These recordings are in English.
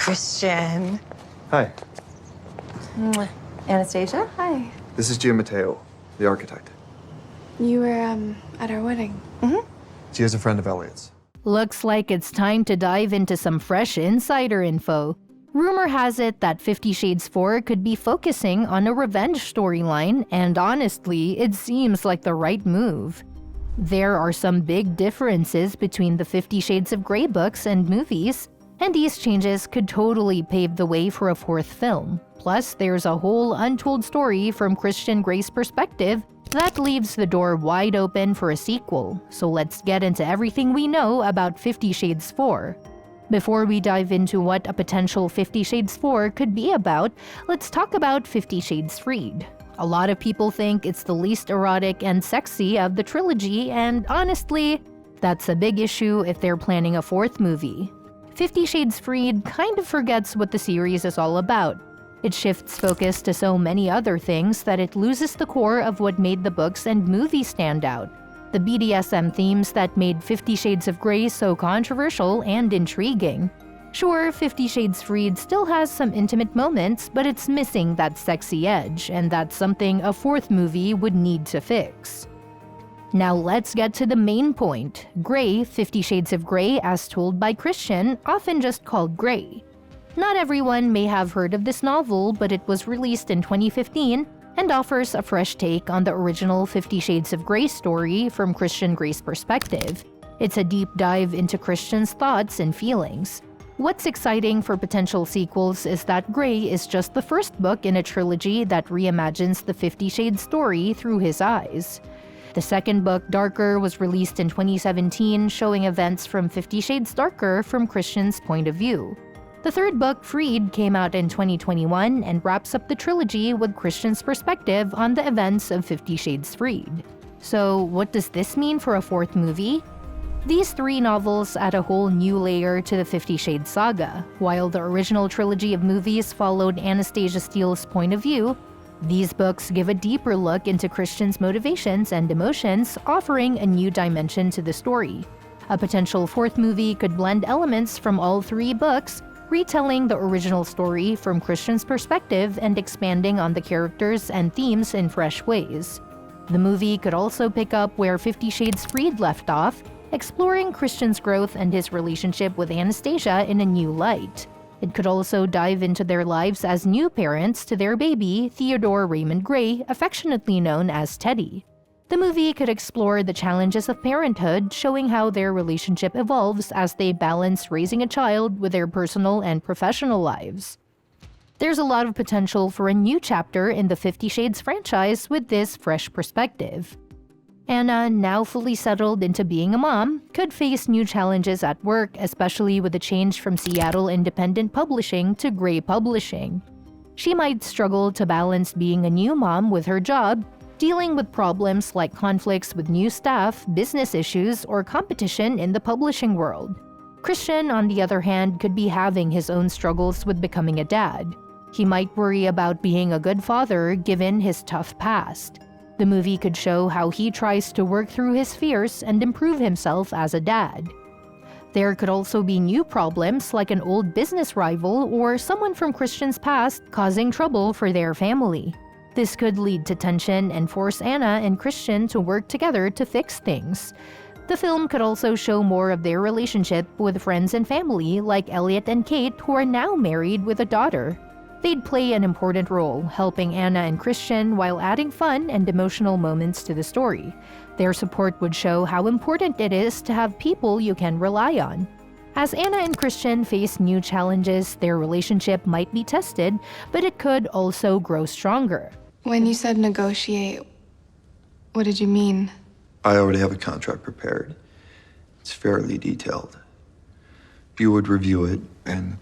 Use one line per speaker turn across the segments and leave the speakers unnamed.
Christian.
Hi,
Mwah. Anastasia, hi.
this is Mateo, the architect.
You were, at our wedding.
She is a friend of Elliot's.
Looks like it's time to dive into some fresh insider info. Rumor has it that 50 Shades 4 could be focusing on a revenge storyline, and honestly, it seems like the right move. There are some big differences between the 50 Shades of Grey books and movies, and these changes could totally pave the way for a fourth film. Plus, there's a whole untold story from Christian Grey's perspective that leaves the door wide open for a sequel. So let's get into everything we know about 50 Shades 4. Before we dive into what a potential 50 Shades 4 could be about, let's talk about 50 Shades Freed. A lot of people think it's the least erotic and sexy of the trilogy, and honestly, that's a big issue if they're planning a fourth movie. 50 Shades Freed kind of forgets what the series is all about. It shifts focus to so many other things that it loses the core of what made the books and movies stand out. The BDSM themes that made 50 Shades of Grey so controversial and intriguing. Sure, 50 Shades Freed still has some intimate moments, but it's missing that sexy edge, and that's something a fourth movie would need to fix. Now let's get to the main point. Grey, 50 Shades of Grey as told by Christian, often just called Grey. Not everyone may have heard of this novel, but it was released in 2015 and offers a fresh take on the original 50 Shades of Grey story from Christian Grey's perspective. It's a deep dive into Christian's thoughts and feelings. What's exciting for potential sequels is that Grey is just the first book in a trilogy that reimagines the 50 Shades story through his eyes. The second book, Darker, was released in 2017, showing events from 50 Shades Darker from Christian's point of view. The third book, Freed, came out in 2021 and wraps up the trilogy with Christian's perspective on the events of 50 Shades Freed. So, what does this mean for a fourth movie? These three novels add a whole new layer to the 50 Shades saga. While the original trilogy of movies followed Anastasia Steele's point of view, these books give a deeper look into Christian's motivations and emotions, offering a new dimension to the story. A potential fourth movie could blend elements from all three books, retelling the original story from Christian's perspective and expanding on the characters and themes in fresh ways. The movie could also pick up where 50 Shades Freed left off, exploring Christian's growth and his relationship with Anastasia in a new light. It could also dive into their lives as new parents to their baby, Theodore Raymond Grey, affectionately known as Teddy. The movie could explore the challenges of parenthood, showing how their relationship evolves as they balance raising a child with their personal and professional lives. There's a lot of potential for a new chapter in the 50 Shades franchise with this fresh perspective. Anna, now fully settled into being a mom, could face new challenges at work, especially with the change from Seattle independent publishing to Grey Publishing. She might struggle to balance being a new mom with her job, dealing with problems like conflicts with new staff, business issues, or competition in the publishing world. Christian, on the other hand, could be having his own struggles with becoming a dad. He might worry about being a good father given his tough past. The movie could show how he tries to work through his fears and improve himself as a dad. There could also be new problems like an old business rival or someone from Christian's past causing trouble for their family. This could lead to tension and force Anna and Christian to work together to fix things. The film could also show more of their relationship with friends and family like Elliot and Kate, who are now married with a daughter. They'd play an important role, helping Anna and Christian while adding fun and emotional moments to the story. Their support would show how important it is to have people you can rely on. As Anna and Christian face new challenges, their relationship might be tested, but it could also grow stronger.
When you said negotiate, what did you mean?
I already have a contract prepared. It's fairly detailed. You would review it, and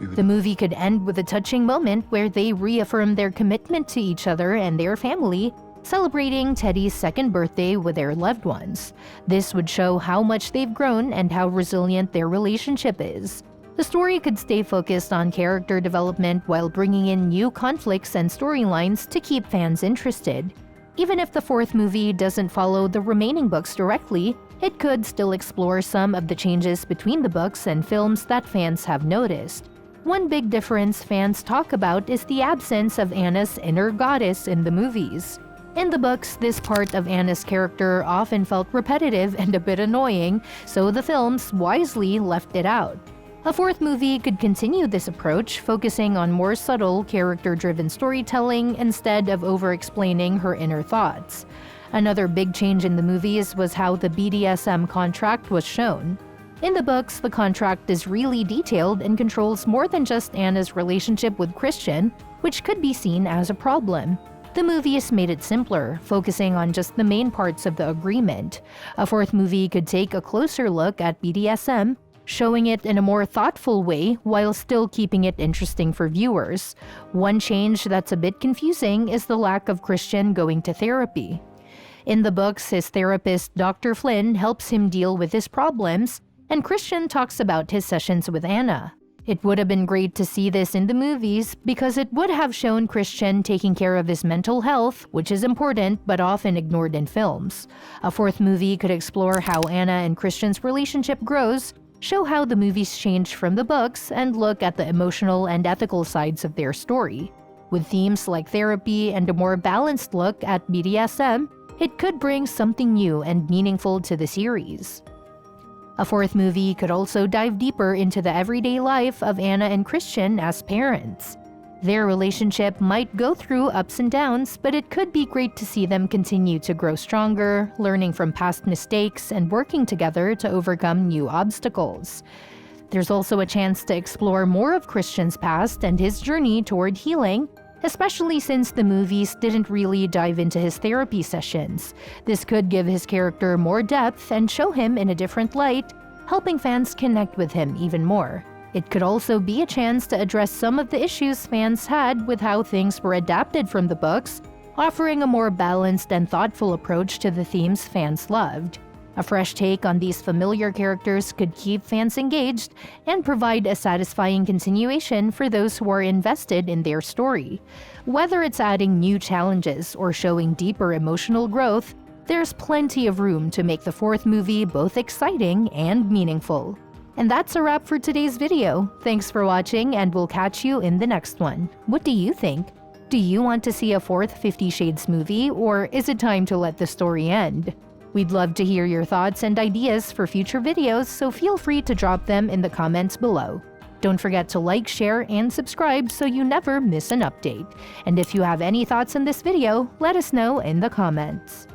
we would...
The movie could end with a touching moment where they reaffirm their commitment to each other and their family, celebrating Teddy's second birthday with their loved ones. This would show how much they've grown and how resilient their relationship is. The story could stay focused on character development while bringing in new conflicts and storylines to keep fans interested. Even if the fourth movie doesn't follow the remaining books directly, it could still explore some of the changes between the books and films that fans have noticed. One big difference fans talk about is the absence of Anna's inner goddess in the movies. In the books, this part of Anna's character often felt repetitive and a bit annoying, so the films wisely left it out. A fourth movie could continue this approach, focusing on more subtle, character-driven storytelling instead of over-explaining her inner thoughts. Another big change in the movies was how the BDSM contract was shown. In the books, the contract is really detailed and controls more than just Anna's relationship with Christian, which could be seen as a problem. The movies made it simpler, focusing on just the main parts of the agreement. A fourth movie could take a closer look at BDSM, showing it in a more thoughtful way while still keeping it interesting for viewers. One change that's a bit confusing is the lack of Christian going to therapy. In the books, his therapist, Dr. Flynn, helps him deal with his problems, and Christian talks about his sessions with Anna. It would have been great to see this in the movies because it would have shown Christian taking care of his mental health, which is important but often ignored in films. A fourth movie could explore how Anna and Christian's relationship grows, show how the movies change from the books, and look at the emotional and ethical sides of their story. With themes like therapy and a more balanced look at BDSM, it could bring something new and meaningful to the series. A fourth movie could also dive deeper into the everyday life of Anna and Christian as parents. Their relationship might go through ups and downs, but it could be great to see them continue to grow stronger, learning from past mistakes and working together to overcome new obstacles. There's also a chance to explore more of Christian's past and his journey toward healing, especially since the movies didn't really dive into his therapy sessions. This could give his character more depth and show him in a different light, helping fans connect with him even more. It could also be a chance to address some of the issues fans had with how things were adapted from the books, offering a more balanced and thoughtful approach to the themes fans loved. A fresh take on these familiar characters could keep fans engaged and provide a satisfying continuation for those who are invested in their story. Whether it's adding new challenges or showing deeper emotional growth, there's plenty of room to make the fourth movie both exciting and meaningful. And that's a wrap for today's video. Thanks for watching, and we'll catch you in the next one. What do you think? Do you want to see a fourth 50 Shades movie, or is it time to let the story end? We'd love to hear your thoughts and ideas for future videos, so feel free to drop them in the comments below. Don't forget to like, share, and subscribe so you never miss an update. And if you have any thoughts on this video, let us know in the comments.